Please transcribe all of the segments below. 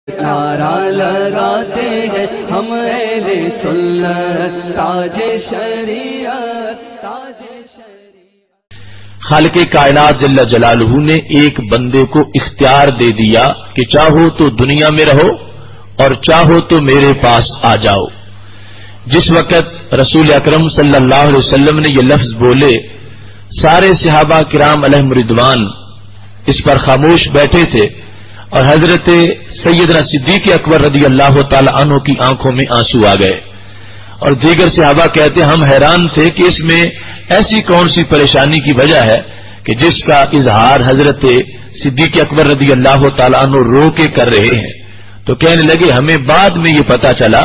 نعرہ لگاتے ہیں ہم اہل سنت، تاج شریعت، تاج شریعت۔ خالق کائنات جل جلالہ نے ایک بندے کو اختیار دے دیا کہ چاہو تو دنیا میں رہو اور چاہو تو میرے پاس آ جاؤ۔ جس وقت رسول اکرم صلی اللہ علیہ وسلم نے یہ لفظ بولے، سارے صحابہ کرام علیہم رضوان اس پر خاموش بیٹھے تھے، اور حضرت سیدنا صدیق اکبر رضی اللہ تعالی عنہ کی آنکھوں میں آنسو آ گئے، اور دیگر صحابہ کہتے ہم حیران تھے کہ اس میں ایسی کون سی پریشانی کی وجہ ہے کہ جس کا اظہار حضرت صدیق اکبر رضی اللہ تعالی عنہ رو کے کر رہے ہیں۔ تو کہنے لگے ہمیں بعد میں یہ پتا چلا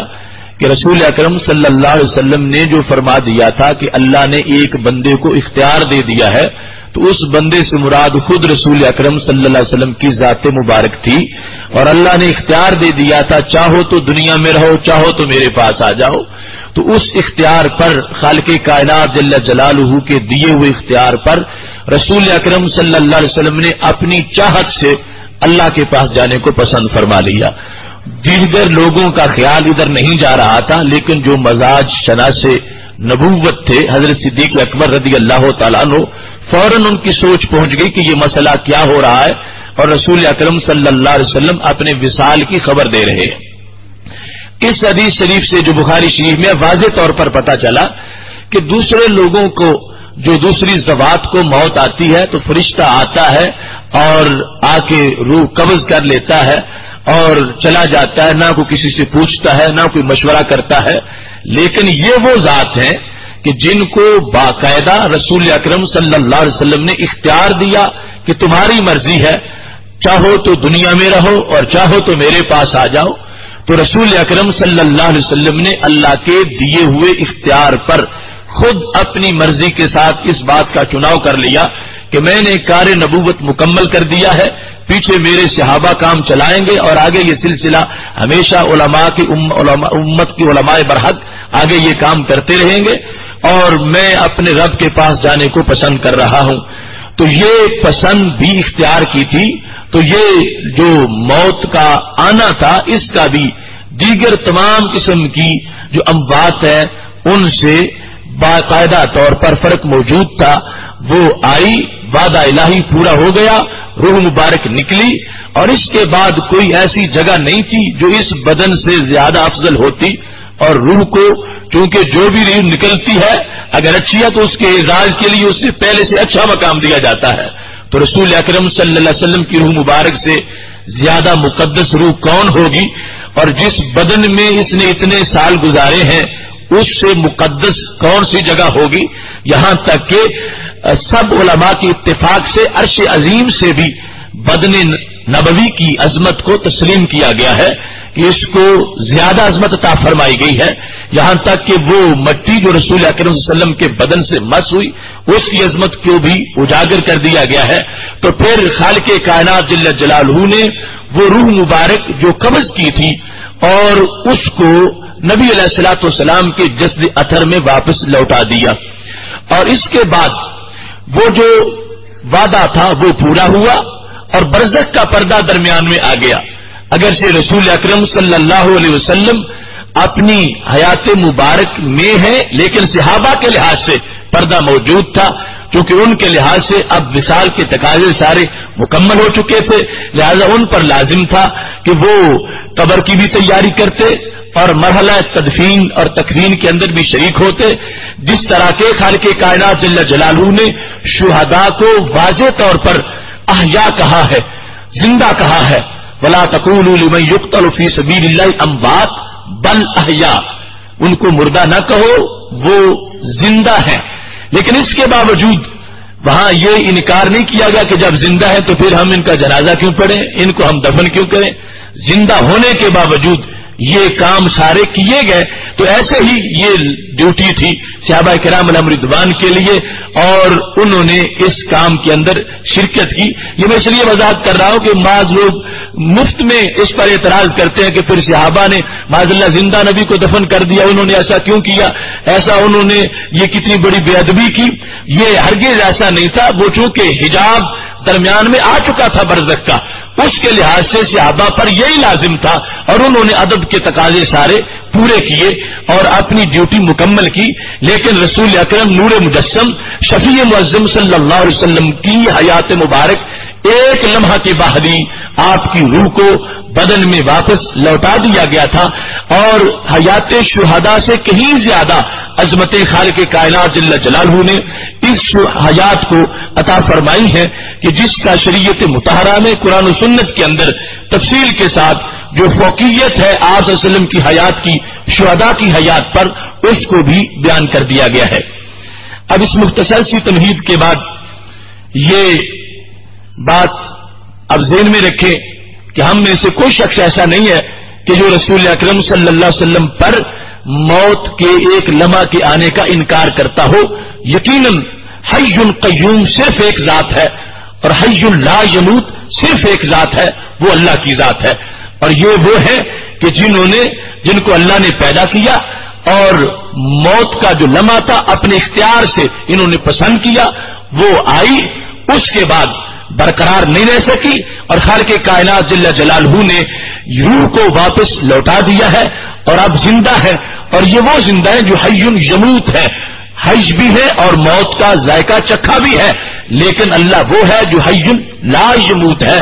کہ رسول اکرم صلی اللہ علیہ وسلم نے جو فرما دیا تھا کہ اللہ نے ایک بندے کو اختیار دے دیا ہے، تو اس بندے سے مراد خود رسول اکرم صلی اللہ علیہ وسلم کی ذات مبارک تھی، اور اللہ نے اختیار دے دیا تھا چاہو تو دنیا میں رہو چاہو تو میرے پاس آ جاؤ۔ تو اس اختیار پر، خالق کائنات جل جلالہ کے دیے ہوئے اختیار پر، رسول اکرم صلی اللہ علیہ وسلم نے اپنی چاہت سے اللہ کے پاس جانے کو پسند فرما لیا۔ دیگر لوگوں کا خیال ادھر نہیں جا رہا تھا، لیکن جو مزاج شناس نبوت تھے حضرت صدیق اکبر رضی اللہ تعالیٰ عنہ، فوراً ان کی سوچ پہنچ گئی کہ یہ مسئلہ کیا ہو رہا ہے، اور رسول اکرم صلی اللہ علیہ وسلم اپنے وصال کی خبر دے رہے ہیں۔ اس حدیث شریف سے جو بخاری شریف میں واضح طور پر پتا چلا کہ دوسرے لوگوں کو، جو دوسری ذوات کو موت آتی ہے تو فرشتہ آتا ہے اور آ کے روح قبض کر لیتا ہے اور چلا جاتا ہے، نہ کوئی کسی سے پوچھتا ہے نہ کوئی مشورہ کرتا ہے۔ لیکن یہ وہ ذات ہیں کہ جن کو باقاعدہ رسول اکرم صلی اللہ علیہ وسلم نے اختیار دیا کہ تمہاری مرضی ہے، چاہو تو دنیا میں رہو اور چاہو تو میرے پاس آ جاؤ۔ تو رسول اکرم صلی اللہ علیہ وسلم نے اللہ کے دیے ہوئے اختیار پر خود اپنی مرضی کے ساتھ اس بات کا چناؤ کر لیا کہ میں نے کار نبوت مکمل کر دیا ہے، پیچھے میرے صحابہ کام چلائیں گے، اور آگے یہ سلسلہ ہمیشہ علماء کی امت کی علماء برحق آگے یہ کام کرتے رہیں گے، اور میں اپنے رب کے پاس جانے کو پسند کر رہا ہوں۔ تو یہ پسند بھی اختیار کی تھی، تو یہ جو موت کا آنا تھا اس کا بھی دیگر تمام قسم کی جو اموات ہیں ان سے باقاعدہ طور پر فرق موجود تھا۔ وہ آئی، وعدہ الہی پورا ہو گیا، روح مبارک نکلی، اور اس کے بعد کوئی ایسی جگہ نہیں تھی جو اس بدن سے زیادہ افضل ہوتی، اور روح کو چونکہ جو بھی روح نکلتی ہے اگر اچھی ہے تو اس کے اعزاز کے لیے اس سے پہلے سے اچھا مقام دیا جاتا ہے۔ تو رسول اکرم صلی اللہ علیہ وسلم کی روح مبارک سے زیادہ مقدس روح کون ہوگی، اور جس بدن میں اس نے اتنے سال گزارے ہیں اس سے مقدس کون سی جگہ ہوگی، یہاں تک کہ سب علماء کی اتفاق سے عرش عظیم سے بھی بدن نبوی کی عظمت کو تسلیم کیا گیا ہے کہ اس کو زیادہ عظمت عطا فرمائی گئی ہے، یہاں تک کہ وہ مٹی جو رسول اکرم صلی اللہ علیہ وسلم کے بدن سے مس ہوئی اس کی عظمت کو بھی اجاگر کر دیا گیا ہے۔ تو پھر خالق کائنات جل جلالہ نے وہ روح مبارک جو قبض کی تھی اور اس کو نبی علیہ الصلوۃ والسلام کے جسد اطہر میں واپس لوٹا دیا، اور اس کے بعد وہ جو وعدہ تھا وہ پورا ہوا، اور برزخ کا پردہ درمیان میں آ گیا۔ اگرچہ رسول اکرم صلی اللہ علیہ وسلم اپنی حیات مبارک میں ہے، لیکن صحابہ کے لحاظ سے پردہ موجود تھا، چونکہ ان کے لحاظ سے اب وصال کے تقاضے سارے مکمل ہو چکے تھے، لہذا ان پر لازم تھا کہ وہ قبر کی بھی تیاری کرتے اور مرحلہ تدفین اور تکفین کے اندر بھی شریک ہوتے، جس طرح کے خالق کائنات جل جلالہ نے شہداء کو واضح طور پر احیا کہا ہے، زندہ کہا ہے، وَلَا تَقُولُوا لِمَن يُقْتَلُ فِي سَبِيلِ اللَّهِ أَمْوَاتٌ بَلْ أَحْيَاءٌ، ان کو مردہ نہ کہو، وہ زندہ ہیں۔ لیکن اس کے باوجود وہاں یہ انکار نہیں کیا گیا کہ جب زندہ ہے تو پھر ہم ان کا جنازہ کیوں پڑھیں، ان کو ہم دفن کیوں کریں۔ زندہ ہونے کے باوجود یہ کام سارے کیے گئے، تو ایسے ہی یہ ڈیوٹی تھی صحابہ کرام علیہم رضوان کے لیے، اور انہوں نے اس کام کے اندر شرکت کی۔ یہ میں اس لیے وضاحت کر رہا ہوں کہ بعض لوگ مفت میں اس پر اعتراض کرتے ہیں کہ پھر صحابہ نے معاذ اللہ زندہ نبی کو دفن کر دیا، انہوں نے ایسا کیوں کیا، ایسا انہوں نے یہ کتنی بڑی بے ادبی کی۔ یہ ہرگز ایسا نہیں تھا، وہ چونکہ حجاب درمیان میں آ چکا تھا برزخ کا، اس کے لحاظ سے صحابہ پر یہی لازم تھا اور انہوں نے ادب کے تقاضے سارے پورے کیے اور اپنی ڈیوٹی مکمل کی. لیکن رسول اکرم نور مجسم شفیع معظم صلی اللہ علیہ وسلم کی حیات مبارک ایک لمحہ کے بعد ہی آپ کی روح کو بدن میں واپس لوٹا دیا گیا تھا اور حیات شہداء سے کہیں زیادہ عظمت خالق کائنات جل جلالہ نے اس حیات کو عطا فرمائی ہے کہ جس کا شریعت مطہرہ میں قرآن و سنت کے اندر تفصیل کے ساتھ جو فوقیت ہے آپ صلی اللہ علیہ وسلم کی حیات کی شہداء کی حیات پر اس کو بھی بیان کر دیا گیا ہے. اب اس مختصر سی تمہید کے بعد یہ بات اب ذہن میں رکھیں کہ ہم میں سے کوئی شخص ایسا نہیں ہے کہ جو رسول اکرم صلی اللہ علیہ وسلم پر موت کے ایک لمحہ کے آنے کا انکار کرتا ہو. یقیناً حی قیوم صرف ایک ذات ہے اور حی لا یموت صرف ایک ذات ہے، وہ اللہ کی ذات ہے. اور یہ وہ ہے کہ جن کو اللہ نے پیدا کیا اور موت کا جو لمحہ تھا اپنے اختیار سے انہوں نے پسند کیا، وہ آئی، اس کے بعد برقرار نہیں رہ سکی اور خالق کائنات جل جلالہ نے روح کو واپس لوٹا دیا ہے اور اب زندہ ہے. اور یہ وہ زندہ ہے جو حی یموت ہے، حج بھی ہے اور موت کا ذائقہ چکھا بھی ہے. لیکن اللہ وہ ہے جو حی لا یموت ہے،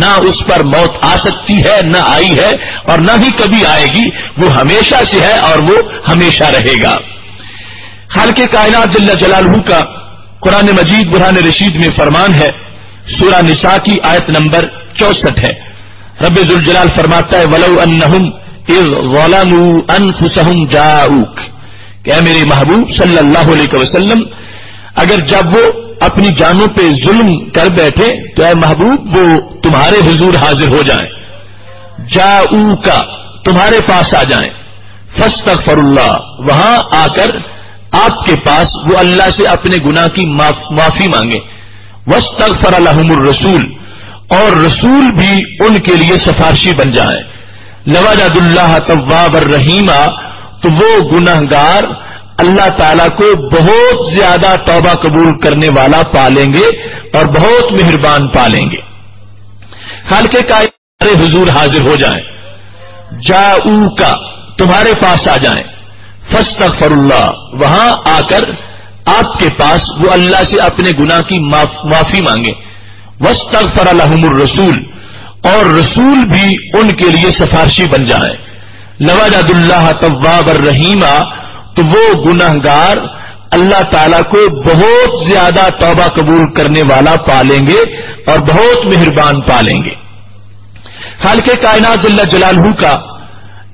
نہ اس پر موت آ سکتی ہے، نہ آئی ہے اور نہ ہی کبھی آئے گی. وہ ہمیشہ سے ہے اور وہ ہمیشہ رہے گا. خالق کائنات جل جلالہ کا قرآن مجید برہان رشید میں فرمان ہے، سورہ نساء کی آیت نمبر 64 ہے. رب ذوالجلال فرماتا ہے وَلَوْ أَنَّهُمْ إِذْ ظَلَمُوا أَنفُسَهُمْ جَاءُوكَ کہ اے میرے محبوب صلی اللہ علیہ وسلم اگر جب وہ اپنی جانوں پہ ظلم کر بیٹھے تو اے محبوب وہ تمہارے حضور حاضر ہو جائیں، جاؤک تمہارے پاس آ جائیں، فاستغفر اللہ وہاں آ کر آپ کے پاس وہ اللہ سے اپنے گناہ کی معافی مانگے، واستغفر لهم الرسول اور رسول بھی ان کے لیے سفارشی بن جائیں، لوجد اللہ تواب الرحیم تو وہ گناہگار اللہ تعالیٰ کو بہت زیادہ توبہ قبول کرنے والا پالیں گے اور بہت مہربان پالیں گے. خالق کائنات حضور حاضر ہو جائیں، جاؤک تمہارے پاس آ جائیں، فاستغفر اللہ وہاں آ کر آپ کے پاس وہ اللہ سے اپنے گناہ کی معافی مانگے، واستغفر لهم الرسول اور رسول بھی ان کے لیے سفارشی بن جائیں، لوجد اللہ تواب الرحیم تو وہ گناہگار اللہ تعالیٰ کو بہت زیادہ توبہ قبول کرنے والا پالیں گے اور بہت مہربان پالیں گے. خالق کائنات جل جلالہ کا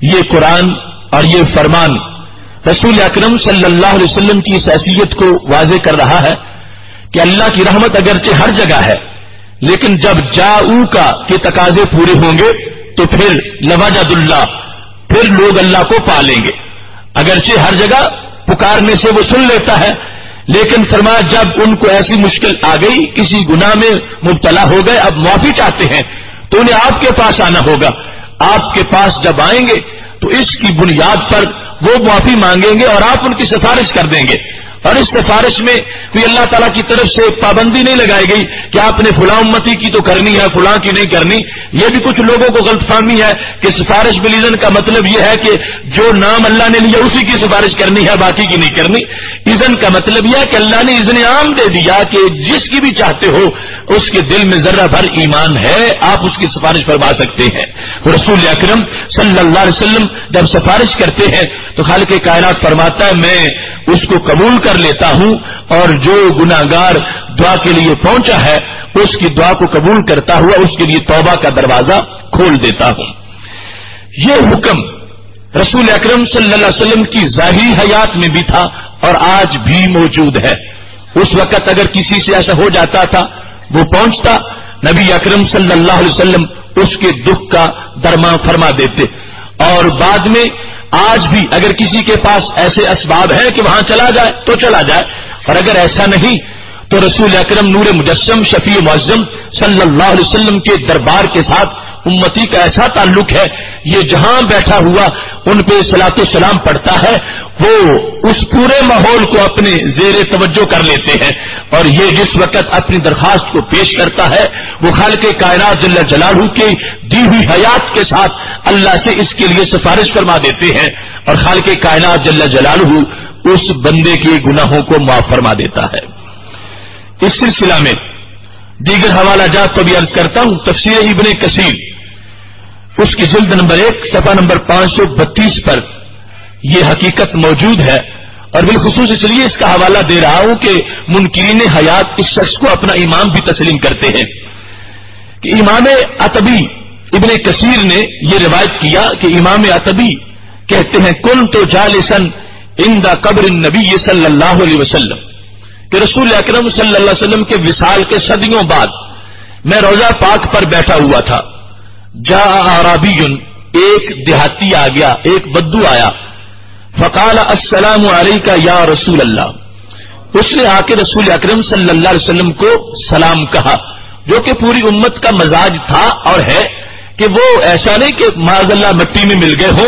یہ قرآن اور یہ فرمان رسول اکرم صلی اللہ علیہ وسلم کی اس حیثیت کو واضح کر رہا ہے کہ اللہ کی رحمت اگرچہ ہر جگہ ہے لیکن جب جاؤکا کے تقاضے پورے ہوں گے تو پھر لوجد اللہ پھر لوگ اللہ کو پالیں گے. اگرچہ ہر جگہ پکارنے سے وہ سن لیتا ہے لیکن فرمایا جب ان کو ایسی مشکل آ گئی، کسی گناہ میں مبتلا ہو گئے، اب معافی چاہتے ہیں تو انہیں آپ کے پاس آنا ہوگا. آپ کے پاس جب آئیں گے تو اس کی بنیاد پر وہ معافی مانگیں گے اور آپ ان کی سفارش کر دیں گے. اور اس سفارش میں کوئی اللہ تعالیٰ کی طرف سے پابندی نہیں لگائی گئی کہ آپ نے فلاں امتی کی تو کرنی ہے، فلاں کی نہیں کرنی. یہ بھی کچھ لوگوں کو غلط فہمی ہے کہ سفارش بالإذن کا مطلب یہ ہے کہ جو نام اللہ نے لیا اسی کی سفارش کرنی ہے، باقی کی نہیں کرنی. اذن کا مطلب یہ ہے کہ اللہ نے اذن عام دے دیا کہ جس کی بھی چاہتے ہو اس کے دل میں ذرہ بھر ایمان ہے، آپ اس کی سفارش فرما سکتے ہیں. رسول اکرم صلی اللہ علیہ وسلم جب سفارش کرتے ہیں تو خالق کائنات فرماتا ہے میں اس کو قبول کر لیتا ہوں اور جو گناہگار دعا کے لیے پہنچا ہے اس کی دعا کو قبول کرتا ہوا اس کے لیے توبہ کا دروازہ کھول دیتا ہوں. یہ حکم رسول اکرم صلی اللہ علیہ وسلم کی ظاہری حیات میں بھی تھا اور آج بھی موجود ہے. اس وقت اگر کسی سے ایسا ہو جاتا تھا وہ پہنچتا، نبی اکرم صلی اللہ علیہ وسلم اس کے دکھ کا درمان فرما دیتے. اور بعد میں آج بھی اگر کسی کے پاس ایسے اسباب ہیں کہ وہاں چلا جائے تو چلا جائے، اور اگر ایسا نہیں تو رسول اکرم نور مجسم شفیع معظم صلی اللہ علیہ وسلم کے دربار کے ساتھ امتی کا ایسا تعلق ہے، یہ جہاں بیٹھا ہوا ان پہ صلاۃ و سلام پڑھتا ہے وہ اس پورے ماحول کو اپنے زیر توجہ کر لیتے ہیں، اور یہ جس وقت اپنی درخواست کو پیش کرتا ہے وہ خالق کائنات جل جلالہ کی دی ہوئی حیات کے ساتھ اللہ سے اس کے لیے سفارش فرما دیتے ہیں، اور خالق کائنات جل جلالہ اس بندے کے گناہوں کو معاف فرما دیتا ہے۔ اس سلسلہ میں دیگر حوالہ جات کو بھی عرض کرتا ہوں۔ تفسیر ابن کثیر اس کی جلد نمبر 1 صفحہ نمبر 532 پر یہ حقیقت موجود ہے، اور بالخصوص اس لیے اس کا حوالہ دے رہا ہوں کہ منکرین حیات اس شخص کو اپنا امام بھی تسلیم کرتے ہیں کہ امام عتبی ابن کثیر نے یہ روایت کیا کہ امام عتبی کہتے ہیں کنت جالسا عند قبر النبی صلی اللہ علیہ وسلم، کہ رسول اکرم صلی اللہ علیہ وسلم کے وصال کے صدیوں بعد میں روضہ پاک پر بیٹھا ہوا تھا، جاء اعرابی، ایک دیہاتی آ گیا، ایک بدو آیا، فقال السلام علیکہ یا رسول اللہ، اس نے آ کے رسول اکرم صلی اللہ علیہ وسلم کو سلام کہا، جو کہ پوری امت کا مزاج تھا اور ہے کہ وہ ایسا نہیں کہ معاذ اللہ مٹی میں مل گئے ہو،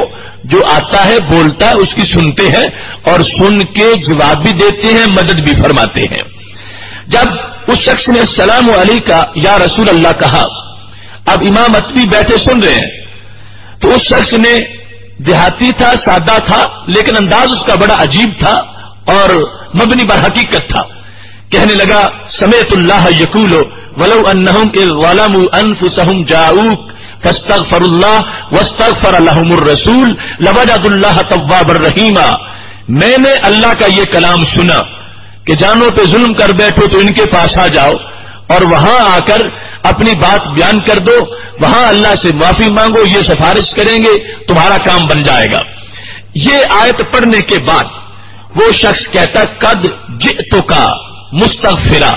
جو آتا ہے بولتا ہے اس کی سنتے ہیں اور سن کے جواب بھی دیتے ہیں، مدد بھی فرماتے ہیں۔ جب اس شخص نے السلام علیکہ یا رسول اللہ کہا، اب امام عتبی بیٹھے سن رہے ہیں، تو اس شخص نے دیہاتی تھا، سادہ تھا، لیکن انداز اس کا بڑا عجیب تھا اور مبنی بر حقیقت تھا، کہنے لگا سمعت اللہ یقول ولو انہم اذ ظلموا انفسہم جاؤک فاستغفروا اللہ واستغفر لهم الرسول لوجدوا اللہ توابا رحیما، میں نے اللہ کا یہ کلام سنا کہ جانوں پہ ظلم کر بیٹھو تو ان کے پاس آ جاؤ اور وہاں آ کر اپنی بات بیان کر دو، وہاں اللہ سے معافی مانگو، یہ سفارش کریں گے، تمہارا کام بن جائے گا۔ یہ آیت پڑھنے کے بعد وہ شخص کہتا قد جئتک مستغفرا،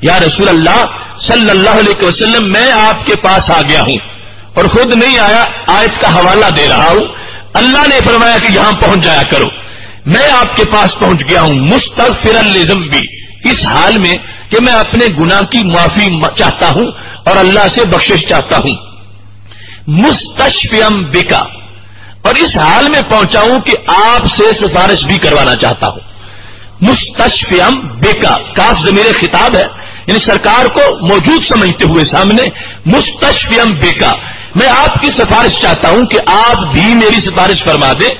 یا رسول اللہ صلی اللہ علیہ وسلم میں آپ کے پاس آ گیا ہوں، اور خود نہیں آیا، آیت کا حوالہ دے رہا ہوں، اللہ نے فرمایا کہ یہاں پہنچ جایا کرو، میں آپ کے پاس پہنچ گیا ہوں مستغفرا لذنبی، اس حال میں کہ میں اپنے گناہ کی معافی چاہتا ہوں اور اللہ سے بخشش چاہتا ہوں، مستشفیام بکا، اور اس حال میں پہنچا ہوں کہ آپ سے سفارش بھی کروانا چاہتا ہوں۔ مستشفیام بکا، کاف ضمیر خطاب ہے، یعنی سرکار کو موجود سمجھتے ہوئے سامنے، مستشفیام بکا، میں آپ کی سفارش چاہتا ہوں کہ آپ بھی میری سفارش فرما دیں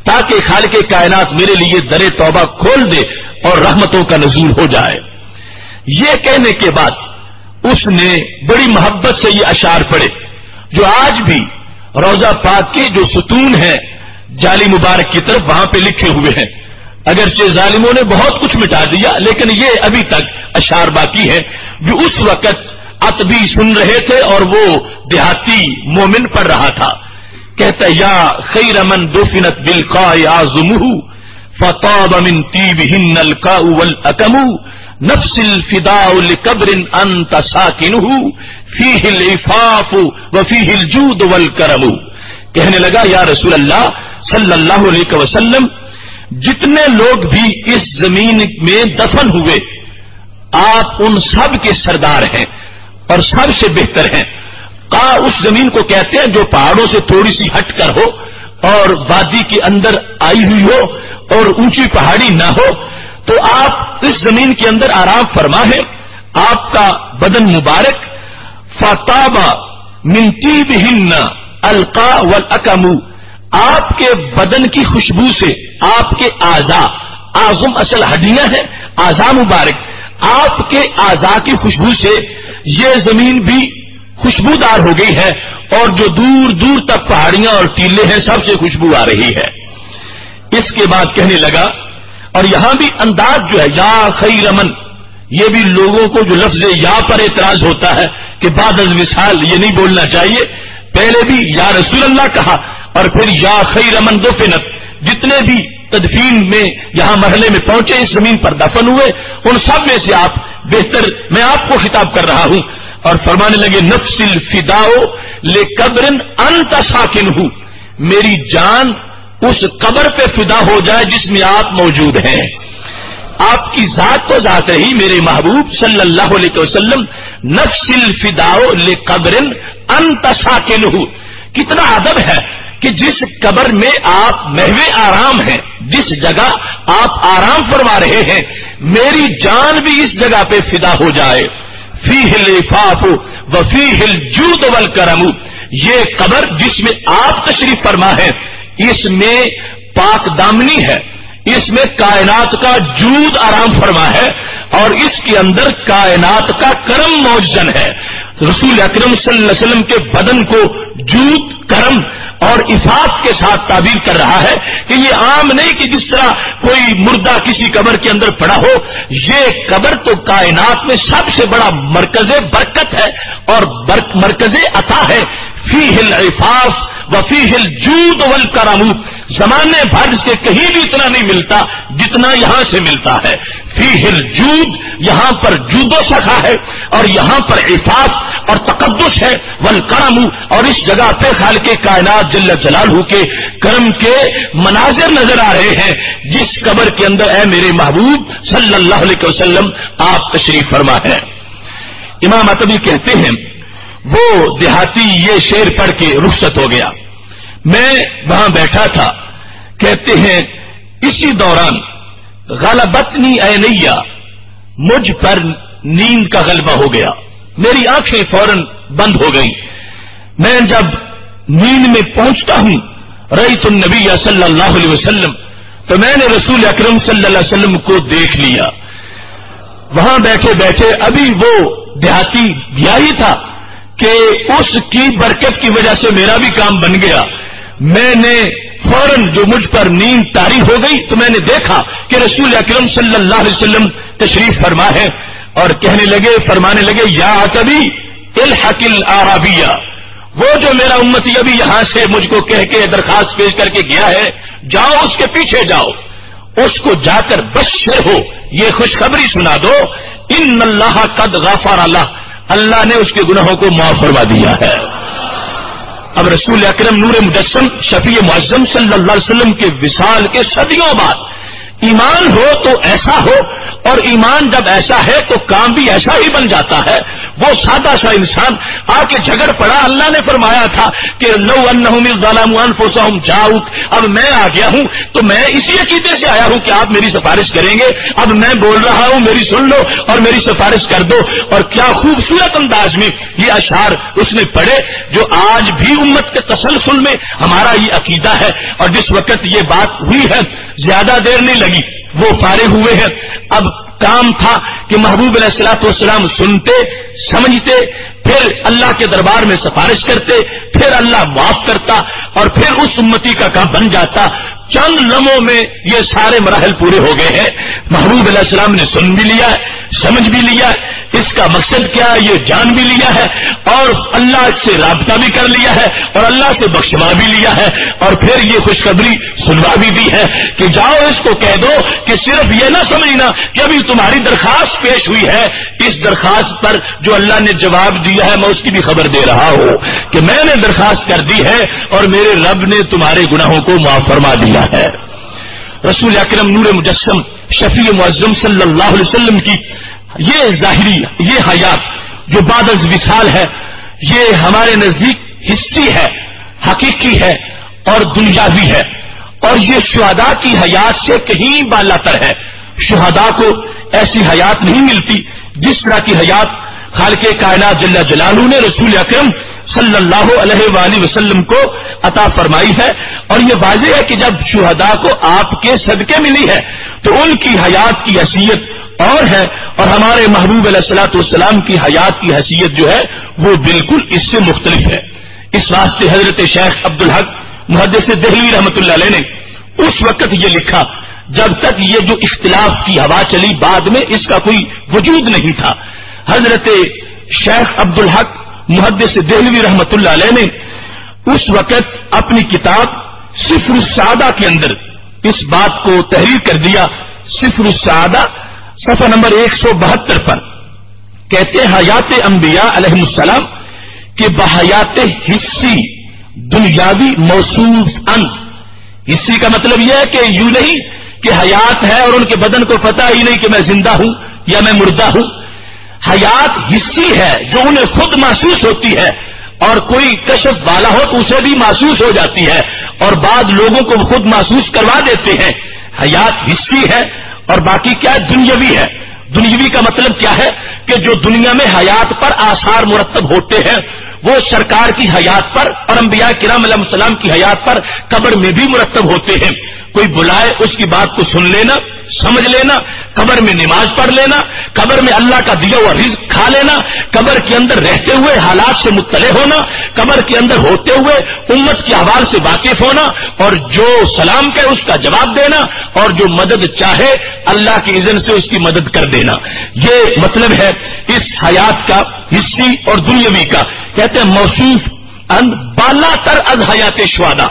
تاکہ خالق کائنات میرے لیے در توبہ کھول دے اور رحمتوں کا نزول ہو جائے۔ یہ کہنے کے بعد اس نے بڑی محبت سے یہ اشعار پڑھے جو آج بھی روضہ پاک کے جو ستون ہیں جالی مبارک کی طرف وہاں پہ لکھے ہوئے ہیں، اگرچہ ظالموں نے بہت کچھ مٹا دیا لیکن یہ ابھی تک اشعار باقی ہیں جو اس وقت عتبی سن رہے تھے اور وہ دیہاتی مومن پڑھ رہا تھا۔ کہتا یا خیر من دفنت بالقاء اعظمہ فطاب من طیبہن القاء والاکم نفس الفداء لقبر انت ساکنہ فیہ العفاف وفیہ الجود والکرم، کہنے لگا یا رسول اللہ صلی اللہ علیہ وسلم جتنے لوگ بھی اس زمین میں دفن ہوئے آپ ان سب کے سردار ہیں اور سب سے بہتر ہیں۔ اس زمین کو کہتے ہیں جو پہاڑوں سے تھوڑی سی ہٹ کر ہو اور وادی کے اندر آئی ہوئی ہو اور اونچی پہاڑی نہ ہو، تو آپ اس زمین کے اندر آرام فرما ہے، آپ کا بدن مبارک فطاب من طیبہن القاء والاکم، آپ کے بدن کی خوشبو سے آپ کے اعضاء، اعظم اصل ہڈیاں ہیں، اعضاء مبارک، آپ کے اعضاء کی خوشبو سے یہ زمین بھی خوشبودار ہو گئی ہے، اور جو دور دور تک پہاڑیاں اور ٹیلے ہیں سب سے خوشبو آ رہی ہے۔ اس کے بعد کہنے لگا، اور یہاں بھی انداز جو ہے یا خیر من، یہ بھی لوگوں کو جو لفظ یا پر اعتراض ہوتا ہے کہ بعد از وصال یہ نہیں بولنا چاہیے، پہلے بھی یا رسول اللہ کہا اور پھر یا خیر من دفنت، جتنے بھی تدفین میں یہاں مرحلے میں پہنچے اس زمین پر دفن ہوئے ان سب میں سے آپ بہتر، میں آپ کو خطاب کر رہا ہوں، اور فرمانے لگے نفس الفداء لقبر انت ساکنہ، میری جان اس قبر پہ فدا ہو جائے جس میں آپ موجود ہیں، آپ کی ذات تو ذات رہی میرے محبوب صلی اللہ علیہ وسلم، نفس الفداء لقبر انت ساکنہ، کتنا ادب ہے کہ جس قبر میں آپ محو آرام ہیں، جس جگہ آپ آرام فرما رہے ہیں، میری جان بھی اس جگہ پہ فدا ہو جائے. فیہ العفاف وفیہ الجود والکرم، یہ قبر جس میں آپ تشریف فرما ہے، اس میں پاک دامنی ہے، اس میں کائنات کا جود آرام فرما ہے، اور اس کے اندر کائنات کا کرم موجزن ہے. رسول اکرم صلی اللہ علیہ وسلم کے بدن کو جود، کرم اور عفاف کے ساتھ تعبیر کر رہا ہے کہ یہ عام نہیں کہ جس طرح کوئی مردہ کسی قبر کے اندر پڑا ہو. یہ قبر تو کائنات میں سب سے بڑا مرکز برکت ہے اور مرکز عطا ہے. فیہ العفاف وفیہ الجود والکرم، زمانے بھر سے کہیں بھی اتنا نہیں ملتا جتنا یہاں سے ملتا ہے. فیہ الجود، یہاں پر جود و سخا ہے، اور یہاں پر عفاف اور تقدس ہے. والکرم، اور اس جگہ پہ خالق کائنات جل جلالہ کے کرم کے مناظر نظر آ رہے ہیں. جس قبر کے اندر اے میرے محبوب صلی اللہ علیہ وسلم آپ تشریف فرما ہے. امام عتبی کہتے ہیں وہ دیہاتی یہ شعر پڑھ کے رخصت ہو گیا. میں وہاں بیٹھا تھا. کہتے ہیں اسی دوران غلبتنی عینیا، مجھ پر نیند کا غلبہ ہو گیا، میری آنکھیں فوراً بند ہو گئیں. میں جب نیند میں پہنچتا ہوں رأیت النبی صلی اللہ علیہ وسلم، تو میں نے رسول اکرم صلی اللہ علیہ وسلم کو دیکھ لیا. وہاں بیٹھے بیٹھے ابھی وہ دیہاتی گیا ہی تھا کہ اس کی برکت کی وجہ سے میرا بھی کام بن گیا. میں نے فوراً جو مجھ پر نیند طاری ہو گئی تو میں نے دیکھا کہ رسول اکرم صلی اللہ علیہ وسلم تشریف فرما ہے، اور کہنے لگے، فرمانے لگے یا عتبی الحق العربیہ، وہ جو میرا امتی ابھی یہاں سے مجھ کو کہہ کے درخواست پیش کر کے گیا ہے، جاؤ اس کے پیچھے جاؤ، اس کو جا کر بشر ہو، یہ خوشخبری سنا دو، ان اللہ قد غفر لہ، اللہ نے اس کے گناہوں کو معاف فرما دیا ہے. اب رسول اکرم نور مجسم شفیع معظم صلی اللہ علیہ وسلم کے وصال کے صدیوں بعد ایمان ہو تو ایسا ہو، اور ایمان جب ایسا ہے تو کام بھی ایسا ہی بن جاتا ہے. وہ سادہ سا انسان آ کے جھگڑ پڑا. اللہ نے فرمایا تھا کہ لو انہم ظلموا انفسہم جاؤک، اب میں آ گیا ہوں تو میں اسی عقیدے سے آیا ہوں کہ آپ میری سفارش کریں گے. اب میں بول رہا ہوں، میری سن لو اور میری سفارش کر دو. اور کیا خوبصورت انداز میں یہ اشعار اس نے پڑھے جو آج بھی امت کے تسلسل میں ہمارا یہ عقیدہ ہے. اور جس وقت یہ بات ہوئی ہے زیادہ دیر نہیں لگی، وہ فارغ ہوئے ہیں. اب کام تھا کہ محبوب علیہ الصلوۃ والسلام سنتے، سمجھتے، پھر اللہ کے دربار میں سفارش کرتے، پھر اللہ معاف کرتا، اور پھر اس امتی کا کام بن جاتا. چند لمحوں میں یہ سارے مراحل پورے ہو گئے ہیں. محبوب علیہ السلام نے سن بھی لیا ہے، سمجھ بھی لیا ہے، اس کا مقصد کیا ہے یہ جان بھی لیا ہے، اور اللہ سے رابطہ بھی کر لیا ہے، اور اللہ سے بخشوا بھی لیا ہے، اور پھر یہ خوشخبری سنوا بھی دی ہے کہ جاؤ اس کو کہہ دو کہ صرف یہ نہ سمجھنا کہ ابھی تمہاری درخواست پیش ہوئی ہے، اس درخواست پر جو اللہ نے جواب دیا ہے میں اس کی بھی خبر دے رہا ہوں کہ میں نے درخواست کر دی ہے اور میرے رب نے تمہارے گناہوں کو معاف فرما دیا ہے. رسول اکرم نور مجسم شفیع معظم صلی اللہ علیہ وسلم کی یہ ظاہری، یہ حیات جو بعد از وصال ہے، یہ ہمارے نزدیک حصی ہے، حقیقی ہے اور دنیاوی ہے، اور یہ شہداء کی حیات سے کہیں بالا تر ہے. شہداء کو ایسی حیات نہیں ملتی جس طرح کی حیات خالق کائنات جل جلالہ نے رسول اکرم صلی اللہ علیہ وآلہ وسلم کو عطا فرمائی ہے. اور یہ واضح ہے کہ جب شہداء کو آپ کے صدقے ملی ہے تو ان کی حیات کی حیثیت اور ہے، اور ہمارے محبوب علیہ الصلوۃ والسلام کی حیات کی حیثیت جو ہے وہ بالکل اس سے مختلف ہے. اس واسطے حضرت شیخ عبدالحق محدث دہلوی رحمۃ اللہ علیہ نے اس وقت یہ لکھا جب تک یہ جو اختلاف کی ہوا چلی، بعد میں اس کا کوئی وجود نہیں تھا. حضرت شیخ عبدالحق محدث دہلوی رحمۃ اللہ علیہ نے اس وقت اپنی کتاب صفر السعادہ کے اندر اس بات کو تحریر کر دیا. صفر السعادہ صفحہ نمبر 172 پر کہتے ہیں حیات انبیاء علیہ السلام کہ بحیات حصی دنیاوی موصوف ان. حصی کا مطلب یہ ہے کہ یوں نہیں کہ حیات ہے اور ان کے بدن کو پتہ ہی نہیں کہ میں زندہ ہوں یا میں مردہ ہوں. حیات حصی ہے جو انہیں خود محسوس ہوتی ہے اور کوئی کشف والا ہو تو اسے بھی محسوس ہو جاتی ہے، اور بعض لوگوں کو خود محسوس کروا دیتے ہیں۔ حیات حصی ہے اور باقی کیا ہے؟ دنیاوی ہے۔ دنیاوی کا مطلب کیا ہے کہ جو دنیا میں حیات پر آثار مرتب ہوتے ہیں وہ سرکار کی حیات پر اور انبیاء کرام علیہ السلام کی حیات پر قبر میں بھی مرتب ہوتے ہیں۔ کوئی بلائے اس کی بات کو سن لینا، سمجھ لینا، قبر میں نماز پڑھ لینا، قبر میں اللہ کا دیا ہوا رزق کھا لینا، قبر کے اندر رہتے ہوئے حالات سے مطلع ہونا، قبر کے اندر ہوتے ہوئے امت کے احوال سے واقف ہونا، اور جو سلام کرے اس کا جواب دینا، اور جو مدد چاہے اللہ کی اذن سے اس کی مدد کر دینا۔ یہ مطلب ہے اس حیات کا، حصی اور دنیاوی کا۔ کہتے ہیں موصوف ان بالا تر از حیات شہداء،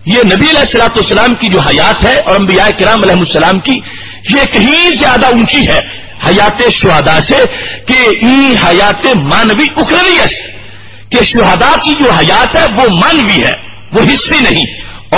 یہ نبی علیہ الصلوۃ والسلام کی جو حیات ہے اور انبیاء کرام علیہ السلام کی، یہ کہیں زیادہ اونچی ہے حیات شہداء سے، کہ این حیات مانوی اخروی ہے، کہ شہداء کی جو حیات ہے وہ مانوی ہے، وہ حصی نہیں،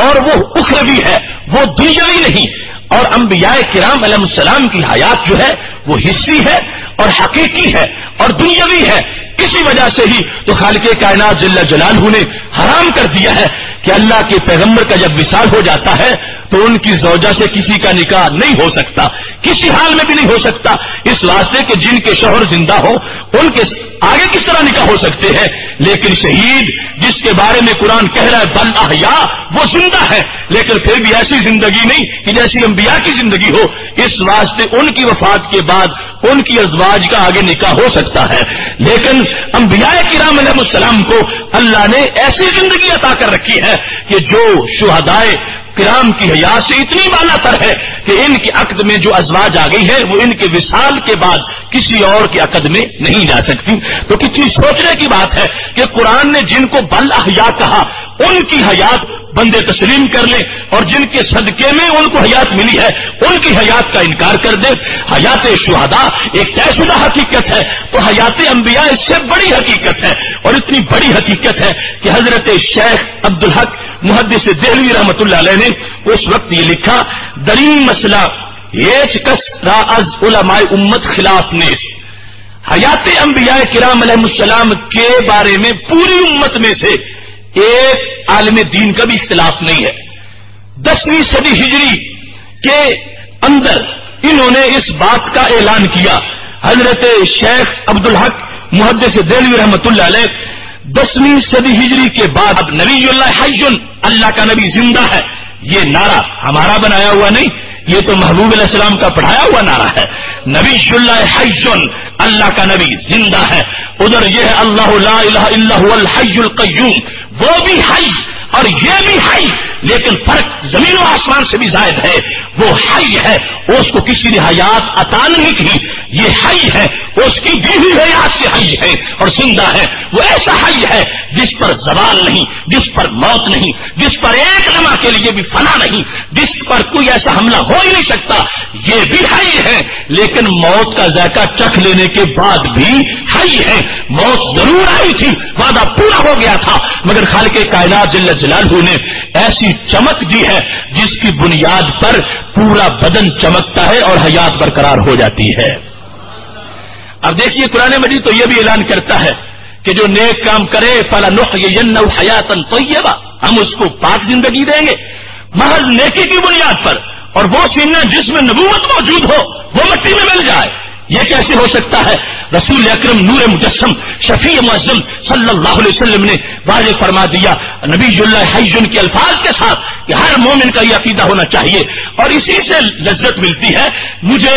اور وہ اخروی ہے، وہ دنیاوی نہیں۔ اور انبیاء کرام علیہ السلام کی حیات جو ہے وہ حصی ہے اور حقیقی ہے اور دنیاوی ہے۔ کسی وجہ سے ہی تو خالق کائنات جل جلالہ نے حرام کر دیا ہے کہ اللہ کے پیغمبر کا جب وصال ہو جاتا ہے تو ان کی زوجہ سے کسی کا نکاح نہیں ہو سکتا، کسی حال میں بھی نہیں ہو سکتا، اس واسطے کہ جن کے شوہر زندہ ہو ان کے آگے کس طرح نکاح ہو سکتے ہیں۔ لیکن شہید جس کے بارے میں قرآن کہہ رہا ہے بل احیاء، وہ زندہ ہے، لیکن پھر بھی ایسی زندگی نہیں کہ جیسی انبیاء کی زندگی ہو، اس واسطے ان کی وفات کے بعد ان کی ازواج کا آگے نکاح ہو سکتا ہے۔ لیکن انبیاء کرام علیہ السلام کو اللہ نے ایسی زندگی عطا کر رکھی ہے کہ جو شہدائے کرام کی حیات سے اتنی بالا تر ہے کہ ان کے عقد میں جو ازواج آ گئی ہے وہ ان کے وصال کے بعد کسی اور کے عقد میں نہیں جا سکتی۔ تو کتنی سوچنے کی بات ہے کہ قرآن نے جن کو بل احیاء کہا ان کی حیات بندے تسلیم کر لیں، اور جن کے صدقے میں ان کو حیات ملی ہے ان کی حیات کا انکار کر دے۔ حیات شہداء ایک طے شدہ حقیقت ہے، تو حیات انبیاء اس سے بڑی حقیقت ہے، اور اتنی بڑی حقیقت ہے کہ حضرت شیخ عبدالحق محدث دہلوی رحمۃ اللہ علیہ نے اس وقت یہ لکھا، درین مسئلہ ایچ کس را از علماء امت خلاف نیس، حیات انبیاء کرام علیہ السلام کے بارے میں پوری امت میں سے ایک عالم دین کا بھی اختلاف نہیں ہے۔ 10ویں صدی ہجری کے اندر انہوں نے اس بات کا اعلان کیا۔ حضرت شیخ عبدالحق محدث دہلوی رحمۃ اللہ علیہ 10ویں صدی ہجری کے بعد اب نبی اللہ حی، اللہ کا نبی زندہ ہے، یہ نعرہ ہمارا بنایا ہوا نہیں، یہ تو محبوب علیہ السلام کا پڑھایا ہوا نعرہ ہے۔ نبی اللہ حی، اللہ کا نبی زندہ ہے۔ ادھر یہ ہے اللہ لا الہ الا هو الحی القیوم، وہ بھی حی اور یہ بھی حی، لیکن فرق زمین و آسمان سے بھی زائد ہے۔ وہ حی ہے، اس کو کسی نے حیات عطا نہیں کی، یہ حی ہے، اس کی دی ہوئی حیات سے حی ہے اور زندہ ہے۔ وہ ایسا حی ہے جس پر زوال نہیں، جس پر موت نہیں، جس پر ایک لمحہ کے لیے بھی فنا نہیں، جس پر کوئی ایسا حملہ ہو ہی نہیں سکتا، یہ بھی حی ہے، لیکن موت کا ذائقہ چکھ لینے کے بعد بھی حی ہے۔ موت ضرور آئی تھی، وعدہ پورا ہو گیا تھا، مگر خالق کائنات جل جلالہ نے ایسی چمک دی ہے جس کی بنیاد پر پورا بدن چمکتا ہے اور حیات برقرار ہو جاتی ہے۔ اب دیکھیے قرآن مجید تو یہ بھی اعلان کرتا ہے کہ جو نیک کام کرے فَلَنُحْيِيَنَّهُ حَيَاةً طَيِّبَةً، ہم اس کو پاک زندگی دیں گے محض نیکی کی بنیاد پر، اور وہ سینہ جس میں نبوت موجود ہو وہ مٹی میں مل جائے، یہ کیسے ہو سکتا ہے؟ رسول اکرم نور مجسم شفیع معظم صلی اللہ علیہ وسلم نے واضح فرما دیا نبی اللہ حی کے الفاظ کے ساتھ کہ ہر مومن کا یہ عقیدہ ہونا چاہیے، اور اسی سے لذت ملتی ہے۔ مجھے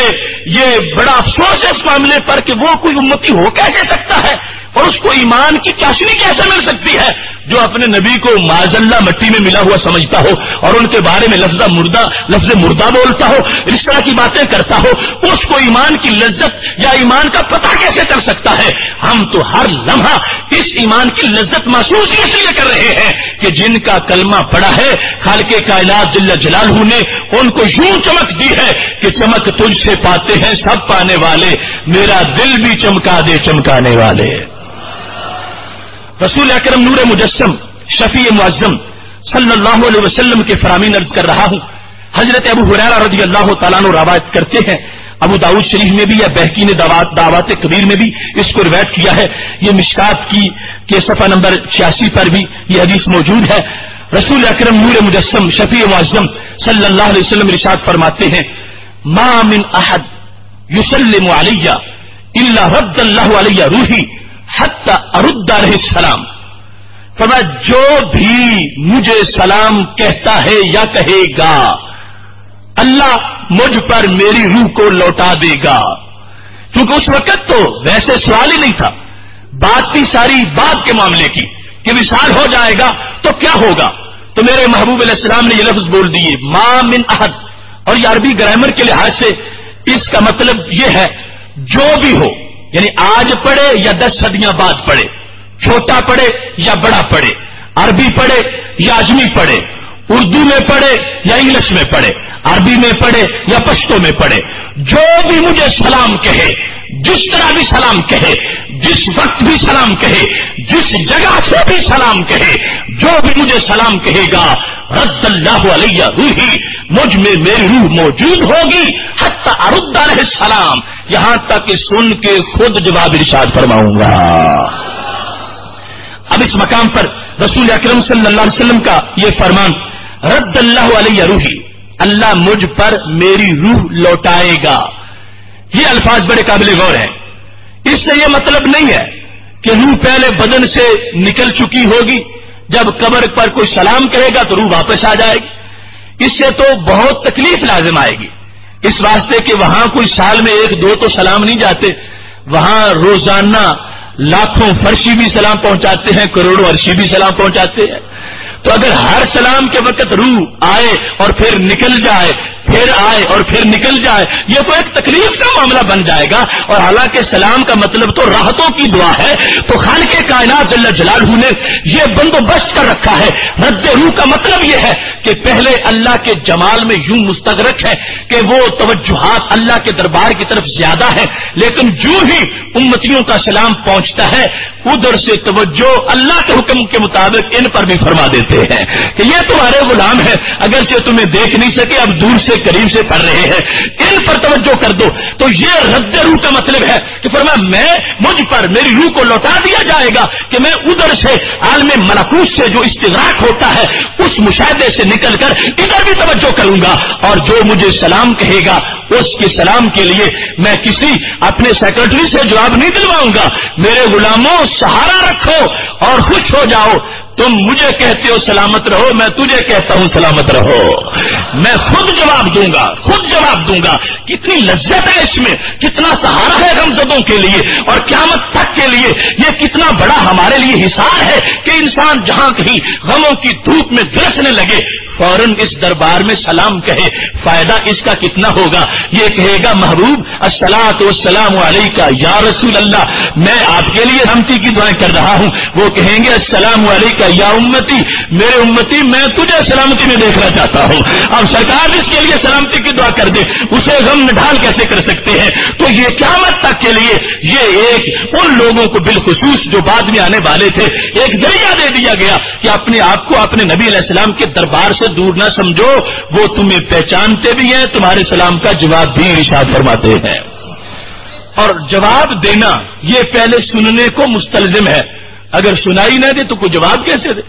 یہ بڑا افسوس ہے اس معاملے پر کہ وہ کوئی امتی ہو کیسے سکتا ہے اور اس کو ایمان کی چاشنی کیسے مل سکتی ہے جو اپنے نبی کو معاذ اللہ مٹی میں ملا ہوا سمجھتا ہو اور ان کے بارے میں لفظ مردہ بولتا ہو، اس طرح کی باتیں کرتا ہو، اس کو ایمان کی لذت یا ایمان کا پتہ کیسے چل سکتا ہے؟ ہم تو ہر لمحہ اس ایمان کی لذت محسوس اس لیے کر رہے ہیں کہ جن کا کلمہ پڑا ہے خالق کائنات جل جلالہ نے ان کو یوں چمک دی ہے کہ چمک تجھ سے پاتے ہیں سب پانے والے، میرا دل بھی چمکا دے چمکانے والے۔ رسول اکرم نور مجسم شفیع معظم صلی اللہ علیہ وسلم کے فرامین عرض کر رہا ہوں۔ حضرت ابو ہریرہ رضی اللہ تعالیٰ عنہ روایت کرتے ہیں ابو داؤد شریف میں بھی یا بہقی نے دعوات کبیر میں بھی اس کو روایت کیا ہے. یہ مشکات کے صفحہ نمبر 86 پر بھی یہ حدیث موجود ہے. رسول اکرم نور مجسم شفیع معظم صلی اللہ علیہ وسلم ارشاد فرماتے ہیں ما من احد یسلم علی الا رد اللہ علی روحی حتی ارد علیہ السلام. فرمایا جو بھی مجھے سلام کہتا ہے یا کہے گا اللہ مجھ پر میری روح کو لوٹا دے گا. کیونکہ اس وقت تو ویسے سوال ہی نہیں تھا, بات تھی ساری بات کے معاملے کی کہ وصال ہو جائے گا تو کیا ہوگا. تو میرے محبوب علیہ السلام نے یہ لفظ بول دیے ما من احد, اور یہ عربی گرامر کے لحاظ سے اس کا مطلب یہ ہے جو بھی ہو, یعنی آج پڑھے یا 10 صدیاں بعد پڑھے, چھوٹا پڑھے یا بڑا پڑھے, عربی پڑھے یا اجمی پڑھے, اردو میں پڑھے یا انگلش میں پڑھے, عربی میں پڑھے یا پشتو میں پڑھے, جو بھی مجھے سلام کہے, جس طرح بھی سلام کہے, جس وقت بھی سلام کہے, جس جگہ سے بھی سلام کہے, جو بھی مجھے سلام کہے گا رد اللہ علیہ روحی, مجھ میں میری روح موجود ہوگی حتی ارد علیہ السلام, یہاں تک کہ سن کے خود جواب ارشاد فرماؤں گا. اب اس مقام پر رسول اکرم صلی اللہ علیہ وسلم کا یہ فرمان رد اللہ علیہ روحی, اللہ مجھ پر میری روح لوٹائے گا, یہ الفاظ بڑے قابل غور ہیں. اس سے یہ مطلب نہیں ہے کہ روح پہلے بدن سے نکل چکی ہوگی, جب قبر پر کوئی سلام کہے گا تو روح واپس آ جائے گی. اس سے تو بہت تکلیف لازم آئے گی, اس واسطے کہ وہاں کوئی سال میں 1-2 تو سلام نہیں جاتے, وہاں روزانہ لاکھوں فرشی بھی سلام پہنچاتے ہیں, کروڑوں عرشی بھی سلام پہنچاتے ہیں. تو اگر ہر سلام کے وقت روح آئے اور پھر نکل جائے, پھر آئے اور پھر نکل جائے, یہ تو ایک تکلیف کا معاملہ بن جائے گا. اور حالانکہ سلام کا مطلب تو راحتوں کی دعا ہے, تو خالق کائنات جل جلالہ نے یہ بندوبست کر رکھا ہے. رد روح کا مطلب یہ ہے کہ پہلے اللہ کے جمال میں یوں مستغرق ہے کہ وہ توجہات اللہ کے دربار کی طرف زیادہ ہے, لیکن جو ہی امتیوں کا سلام پہنچتا ہے ادھر سے توجہ اللہ کے حکم کے مطابق ان پر بھی فرما دیتے ہیں کہ یہ تمہارے غلام ہیں, اگرچہ تمہیں دیکھ نہیں سکے اب دور سے قریب سے پڑھ رہے ہیں, ان پر توجہ کر دو. تو یہ رد روح کا مطلب ہے کہ فرمایا مجھ پر میری روح کو لوٹا دیا جائے گا کہ میں ادھر سے عالم ملکوت سے جو استغراق ہوتا ہے اس مشاہدے سے نکل کر ادھر بھی توجہ کروں گا, اور جو مجھے سلام کہے گا اس کے سلام کے لیے میں کسی اپنے سیکرٹری سے جواب نہیں دلواؤں گا. میرے غلاموں سہارا رکھو اور خوش ہو جاؤ, تم مجھے کہتے ہو سلامت رہو, میں تجھے کہتا ہوں سلامت رہو, میں خود جواب دوں گا, خود جواب دوں گا. کتنی لذت ہے اس میں, کتنا سہارا ہے غمزدوں کے لیے, اور قیامت تک کے لیے یہ کتنا بڑا ہمارے لیے حصار ہے کہ انسان جہاں کہیں غموں کی دھوپ میں جھلسنے لگے فوراً اس دربار میں سلام کہے. فائدہ اس کا کتنا ہوگا, یہ کہے گا محبوب الصلاۃ والسلام علیکہ یا رسول اللہ, میں آپ کے لیے سلامتی کی دعائیں کر رہا ہوں. وہ کہیں گے السلام علیکہ یا امتی, میرے امتی میں تجھے سلامتی میں دیکھنا چاہتا ہوں. اب سرکار جس کے لیے سلامتی کی دعا کر دے اسے غم ڈھال کیسے کر سکتے ہیں. تو یہ قیامت تک کے لیے یہ ایک ان لوگوں کو بالخصوص جو بعد میں آنے والے تھے ایک ذریعہ دے دیا گیا کہ اپنے آپ کو اپنے نبی علیہ السلام کے دربار سے دور نہ سمجھو, وہ تمہیں پہچانتے بھی ہیں, تمہارے سلام کا جواب بھی ارشاد فرماتے ہیں. اور جواب دینا یہ پہلے سننے کو مستلزم ہے, اگر سنائی نہ دے تو کوئی جواب کیسے دے,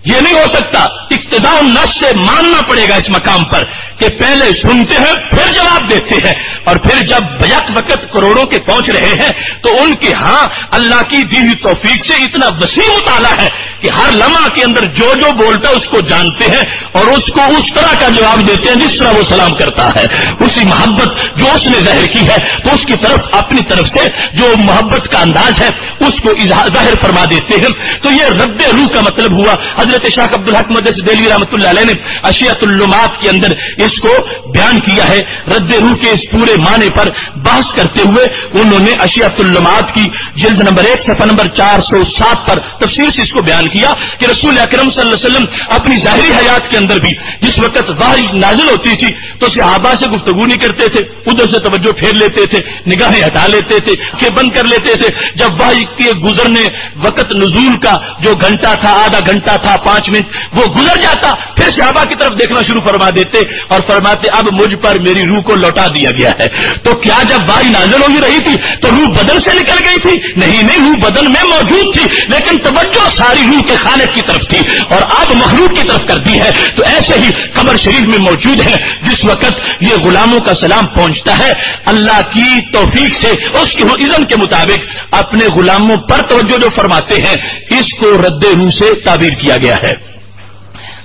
یہ نہیں ہو سکتا. اقتداء النص سے ماننا پڑے گا اس مقام پر کہ پہلے سنتے ہیں پھر جواب دیتے ہیں, اور پھر جب یک وقت کروڑوں کے پہنچ رہے ہیں تو ان کے ہاں اللہ کی دی ہوئی توفیق سے اتنا وسیع مطالعہ ہے کہ ہر لمحہ کے اندر جو جو بولتا ہے اس کو جانتے ہیں اور اس کو اس طرح کا جواب دیتے ہیں جس طرح وہ سلام کرتا ہے. اسی محبت جو اس نے ظاہر کی ہے تو اس کی طرف اپنی طرف سے جو محبت کا انداز ہے اس کو ظاہر فرما دیتے ہیں. تو یہ رد روح کا مطلب ہوا. حضرت شیخ عبدالحق مدثر دہلوی رحمۃ اللہ علیہ نے اشیاۃ اللمات کے اندر اس کو بیان کیا ہے. رد روح کے اس پورے معنی پر بحث کرتے ہوئے انہوں نے اشیاۃ اللمات کی جلد نمبر 1 صفحہ نمبر 407 پر تفسیر سے اس کو بیان کیا کہ رسول اکرم صلی اللہ علیہ وسلم اپنی ظاہری حیات کے اندر بھی جس وقت وحی نازل ہوتی تھی تو صحابہ سے گفتگو نہیں کرتے تھے, ادھر سے توجہ پھیر لیتے تھے، نگاہیں ہٹا لیتے تھے، آنکھیں بند کر لیتے تھے. جب وحی کے گزرنے وقت نزول کا جو گھنٹہ تھا، آدھا گھنٹہ تھا، 5 منٹ وہ گزر جاتا، پھر صحابہ کی طرف دیکھنا شروع فرما دیتے اور فرماتے اب مجھ پر میری روح کو لوٹا دیا گیا ہے. تو کیا جب وحی نازل ہو رہی تھی تو روح بدن سے نکل گئی تھی؟ نہیں، روح بدن میں موجود تھی، لیکن توجہ ساری روح کے خالق کی طرف تھی اور اب مخلوق کی طرف کر دی ہے. تو ایسے ہی قبر شریف میں موجود ہے. جس وقت یہ غلاموں کا سلام پہنچتا ہے، اللہ کی توفیق سے اس کے اذن کے مطابق اپنے غلاموں پر توجہ جو فرماتے ہیں، اس کو رد روح سے تعبیر کیا گیا ہے.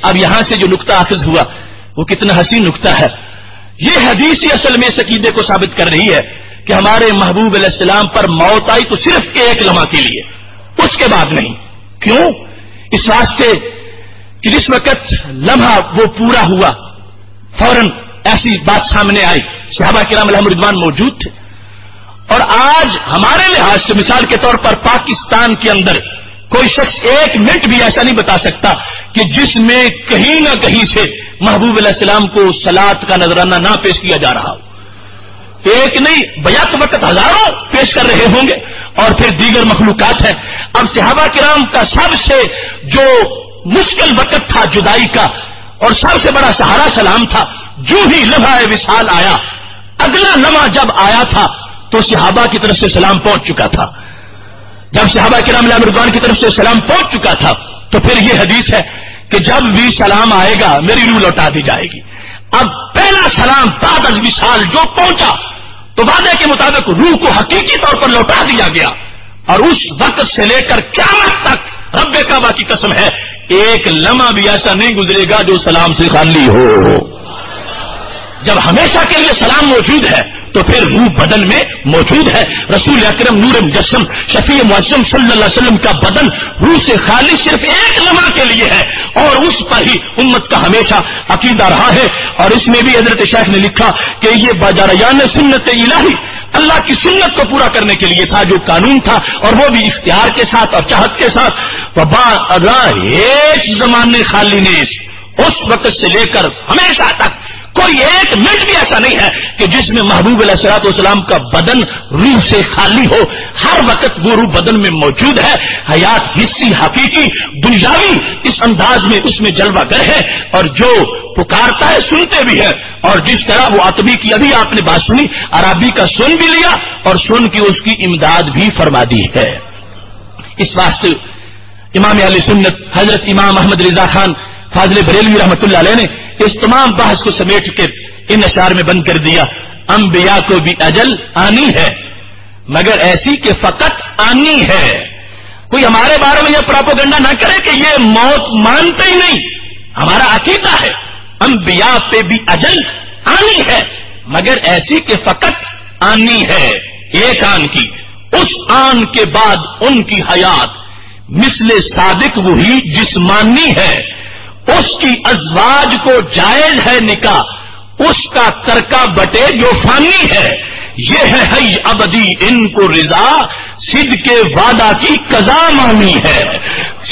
اب یہاں سے جو نقطہ اخذ ہوا وہ کتنا حسین نقطہ ہے. یہ حدیث اصل میں اس عقیدے کو ثابت کر رہی ہے کہ ہمارے محبوب علیہ السلام پر موت آئی تو صرف ایک لمحہ کے لیے، اس کے بعد نہیں. کیوں؟ اس واسطے کہ جس وقت لمحہ وہ پورا ہوا فوراً ایسی بات سامنے آئی. صحابہ کرام علیہم رضوان موجود تھے اور آج ہمارے لحاظ سے مثال کے طور پر پاکستان کے اندر کوئی شخص 1 منٹ بھی ایسا نہیں بتا سکتا کہ جس میں کہیں نہ کہیں سے محبوب علیہ السلام کو صلاۃ کا نذرانہ نہ پیش کیا جا رہا ہو. ایک نہیں، بیک وقت ہزاروں پیش کر رہے ہوں گے اور پھر دیگر مخلوقات ہیں. اب صحابہ کرام کا سب سے جو مشکل وقت تھا جدائی کا اور سب سے بڑا سہارا سلام تھا. جو ہی لمحہ وصال آیا، اگلا لمحہ جب آیا تھا تو صحابہ کی طرف سے سلام پہنچ چکا تھا. جب صحابہ کرام علیہم رضوان کی طرف سے سلام پہنچ چکا تھا تو پھر یہ حدیث ہے کہ جب بھی سلام آئے گا میری روح لوٹا دی جائے گی. اب پہلا سلام بعد از وصال جو پہنچا تو وعدے کے مطابق روح کو حقیقی طور پر لوٹا دیا گیا اور اس وقت سے لے کر قیامت تک رب کعبہ کی قسم ہے ایک لمحہ بھی ایسا نہیں گزرے گا جو سلام سے خالی ہو. جب ہمیشہ کے لیے سلام موجود ہے تو پھر روح بدن میں موجود ہے. رسول اکرم نور مجسم شفیع معظم صلی اللہ علیہ وسلم کا بدن روح سے خالی صرف ایک لمحہ کے لیے ہے اور اس پر ہی امت کا ہمیشہ عقیدہ رہا ہے. اور اس میں بھی حضرت شیخ نے لکھا کہ یہ بجریان سنت الہی اللہ کی سنت کو پورا کرنے کے لیے تھا، جو قانون تھا اور وہ بھی اختیار کے ساتھ اور چاہت کے ساتھ. ایک زمانے خالی نیس، اس وقت سے لے کر ہمیشہ تک کوئی 1 منٹ بھی ایسا نہیں ہے کہ جس میں محبوب علیہ الصلوۃ والسلام کا بدن روح سے خالی ہو. ہر وقت وہ روح بدن میں موجود ہے. حیات حصی حقیقی دنیاوی اس انداز میں اس میں جلوہ گر ہے اور جو پکارتا ہے سنتے بھی ہے. اور جس طرح وہ عطبی کی ابھی آپ نے بات سنی، عربی کا سن بھی لیا اور سن کے اس کی امداد بھی فرما دی ہے. اس واسطے امام اہل سنت حضرت امام احمد رضا خان فاضل بریلوی رحمۃ اللہ علیہ نے اس تمام بحث کو سمیٹ کے ان اشعار میں بند کر دیا. انبیاء کو بھی اجل آنی ہے مگر ایسی کہ فقط آنی ہے. کوئی ہمارے بارے میں یہ پراپوگنڈا نہ کرے کہ یہ موت مانتے ہی نہیں. ہمارا عقیدہ ہے انبیاء پہ بھی اجل آنی ہے مگر ایسی کہ فقط آنی ہے. ایک آن کی، اس آن کے بعد ان کی حیات مثل صادق وہی جسمانی ہے. اس کی ازواج کو جائز ہے نکاح، اس کا ترکہ بٹے جو فانی ہے. یہ ہے حی ابدی ان کو رضا، صدق کے وعدہ کی قضا مانی ہے.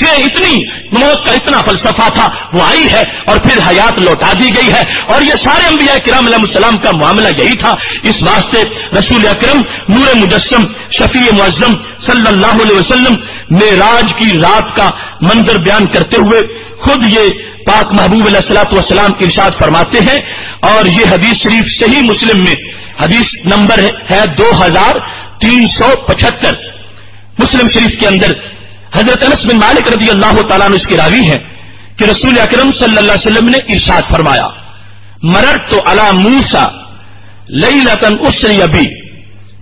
یہ اتنی موت کا اتنا فلسفہ تھا، وہ آئی ہے اور پھر حیات لوٹا دی گئی ہے. اور یہ سارے انبیاء کرام علیہ السلام کا معاملہ یہی تھا. اس واسطے رسول اکرم نور مجسم شفیع معظم صلی اللہ علیہ وسلم معراج کی رات کا منظر بیان کرتے ہوئے خود یہ پاک محبوب علیہ الصلوۃ والسلام ارشاد فرماتے ہیں. اور یہ حدیث شریف صحیح مسلم میں حدیث نمبر ہے 2375. مسلم شریف کے اندر حضرت انس بن مالک رضی اللہ تعالیٰ عنہ اس کے راوی ہیں کہ رسول اکرم صلی اللہ علیہ وسلم نے ارشاد فرمایا مررت علی موسیٰ لیلۃ اسری بی،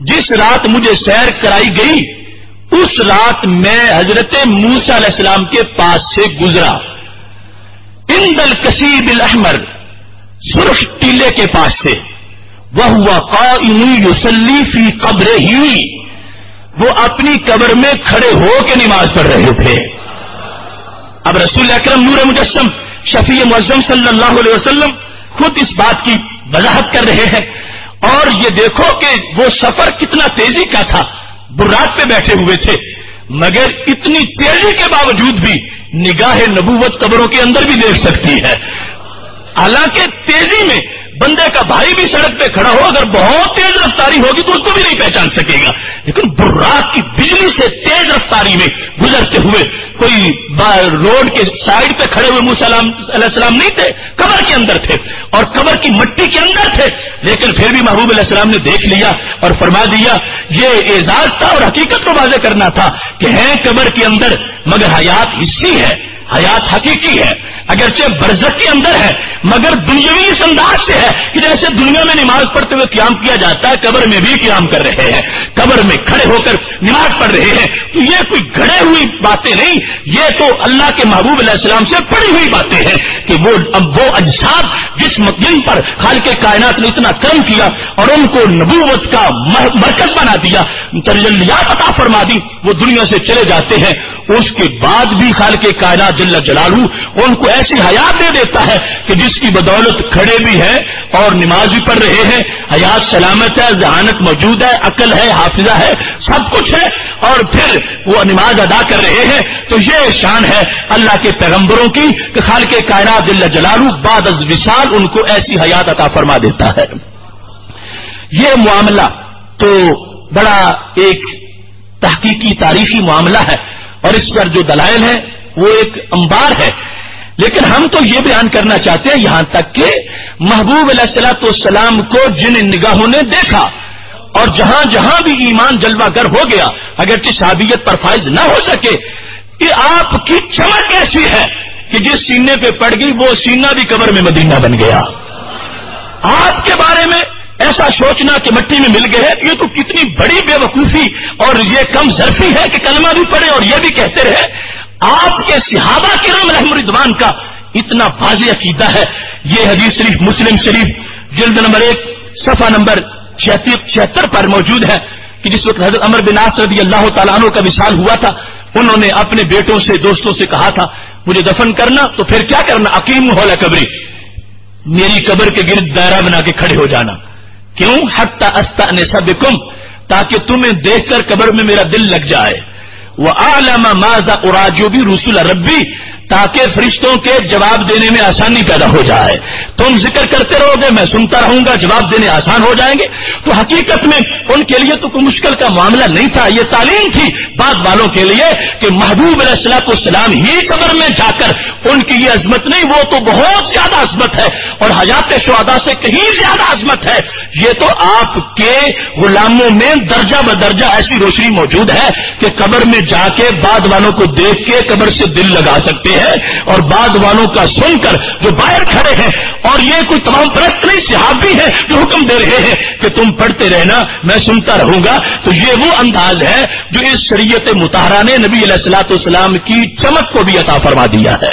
جس رات مجھے سیر کرائی گئی اس رات میں حضرت موسیٰ علیہ السلام کے پاس سے گزرا. عند الکثیب الاحمر، سرخ ٹیلے کے پاس سے. وہو قائم یصلی فی قبرہ، وہ اپنی قبر میں کھڑے ہو کے نماز پڑھ رہے تھے. اب رسول اکرم نور مجسم شفیع معظم صلی اللہ علیہ وسلم خود اس بات کی وضاحت کر رہے ہیں. اور یہ دیکھو کہ وہ سفر کتنا تیزی کا تھا. برات پہ بیٹھے ہوئے تھے مگر اتنی تیزی کے باوجود بھی نگاہ نبوت قبروں کے اندر بھی دیکھ سکتی ہے. حالانکہ تیزی میں بندے کا بھائی بھی سڑک پہ کھڑا ہو اگر بہت تیز رفتاری ہوگی تو اس کو بھی نہیں پہچان سکے گا، لیکن برات کی بجلی سے تیز رفتاری میں گزرتے ہوئے کوئی روڈ کے سائڈ پہ کھڑے ہوئے موسیٰ علیہ السلام نہیں تھے، قبر کے اندر تھے اور قبر کی مٹی کے اندر تھے، لیکن پھر بھی محبوب علیہ السلام نے دیکھ لیا اور فرما دیا، یہ اعزاز تھا اور حقیقت کو واضح کرنا تھا کہ ہے قبر کے اندر مگر حیات حصی ہے، حیات حقیقی ہے، اگرچہ برزخ کے اندر ہے مگر دنیاوی اس انداز سے ہے کہ جیسے دنیا میں نماز پڑھتے ہوئے قیام کیا جاتا ہے، قبر میں بھی قیام کر رہے ہیں، قبر میں کھڑے ہو کر نماز پڑھ رہے ہیں۔ تو یہ کوئی گھڑے ہوئی باتیں نہیں، یہ تو اللہ کے محبوب علیہ السلام سے پڑھی ہوئی باتیں ہیں کہ وہ اجساد جس جن پر خالق کائنات نے اتنا کرم کیا اور ان کو نبوت کا مرکز بنا دیا، تجلیات عطا فرما دی، وہ دنیا سے چلے جاتے ہیں، اس کے بعد بھی خالق کائنات جل جلالہ ان کو ایسی حیات دے دیتا ہے کہ جس کی بدولت کھڑے بھی ہیں اور نماز بھی پڑھ رہے ہیں، حیات سلامت ہے، ذہانت موجود ہے، عقل ہے، حافظہ ہے، سب کچھ ہے، اور پھر وہ نماز ادا کر رہے ہیں۔ تو یہ شان ہے اللہ کے پیغمبروں کی کہ خالق کائنات جل جلالہ بعد از وصال ان کو ایسی حیات عطا فرما دیتا ہے۔ یہ معاملہ تو بڑا ایک تحقیقی تاریخی معاملہ ہے اور اس پر جو دلائل ہیں وہ ایک انبار ہے، لیکن ہم تو یہ بیان کرنا چاہتے ہیں یہاں تک کہ محبوب علیہ الصلوۃ والسلام کو جن نگاہوں نے دیکھا اور جہاں جہاں بھی ایمان جلوہ گر ہو گیا، اگرچہ صحابیت پر فائز نہ ہو سکے، یہ آپ کی چمک ایسی ہے کہ جس سینے پہ پڑ گئی وہ سینہ بھی قبر میں مدینہ بن گیا۔ آپ کے بارے میں ایسا سوچنا کہ مٹی میں مل گئے، یہ تو کتنی بڑی بے وقوفی اور یہ کم ظرفی ہے کہ کلمہ بھی پڑھے اور یہ بھی کہتے رہے۔ آپ کے صحابہ کرام علیہم رضوان کا اتنا واضح عقیدہ ہے۔ یہ حدیث شریف مسلم شریف جلد نمبر 1 صفحہ نمبر 76 پر موجود ہے کہ جس وقت حضرت عمر بن عاص رضی اللہ تعالیٰ عنہ کا وصال ہوا تھا، انہوں نے اپنے بیٹوں سے دوستوں سے کہا تھا مجھے دفن کرنا تو پھر کیا کرنا، اقیم حول قبری، میری قبر کے گرد دائرہ بنا کے کھڑے ہو جانا، کیوں، حتی استأنس بکم، تاکہ تمہیں دیکھ کر قبر میں میرا دل لگ جائے، وَأَعْلَمَ مَاذَا أُرَاجُ بِهِ رُسُلَ رَبِّي، تاکہ فرشتوں کے جواب دینے میں آسانی پیدا ہو جائے، تم ذکر کرتے رہو گے میں سنتا رہوں گا، جواب دینے آسان ہو جائیں گے۔ تو حقیقت میں ان کے لیے تو کوئی مشکل کا معاملہ نہیں تھا، یہ تعلیم تھی بعد والوں کے لیے کہ محبوب علیہ الصلوۃ والسلام ہی قبر میں جا کر ان کی یہ عظمت نہیں، وہ تو بہت زیادہ عظمت ہے اور حیات شہداء سے کہیں زیادہ عظمت ہے، یہ تو آپ کے غلاموں میں درجہ بدرجہ ایسی روشنی موجود ہے کہ قبر میں جا کے بعد والوں کو دیکھ کے قبر سے دل لگا سکتے ہیں اور بعد والوں کا سن کر جو باہر کھڑے ہیں، اور یہ کوئی تمام پرست نہیں، صحابی ہیں جو حکم دے رہے ہیں کہ تم پڑھتے رہنا میں سنتا رہوں گا۔ تو یہ وہ انداز ہے جو اس شریعت مطہرہ نے نبی علیہ الصلوۃ والسلام کی چمک کو بھی عطا فرما دیا ہے۔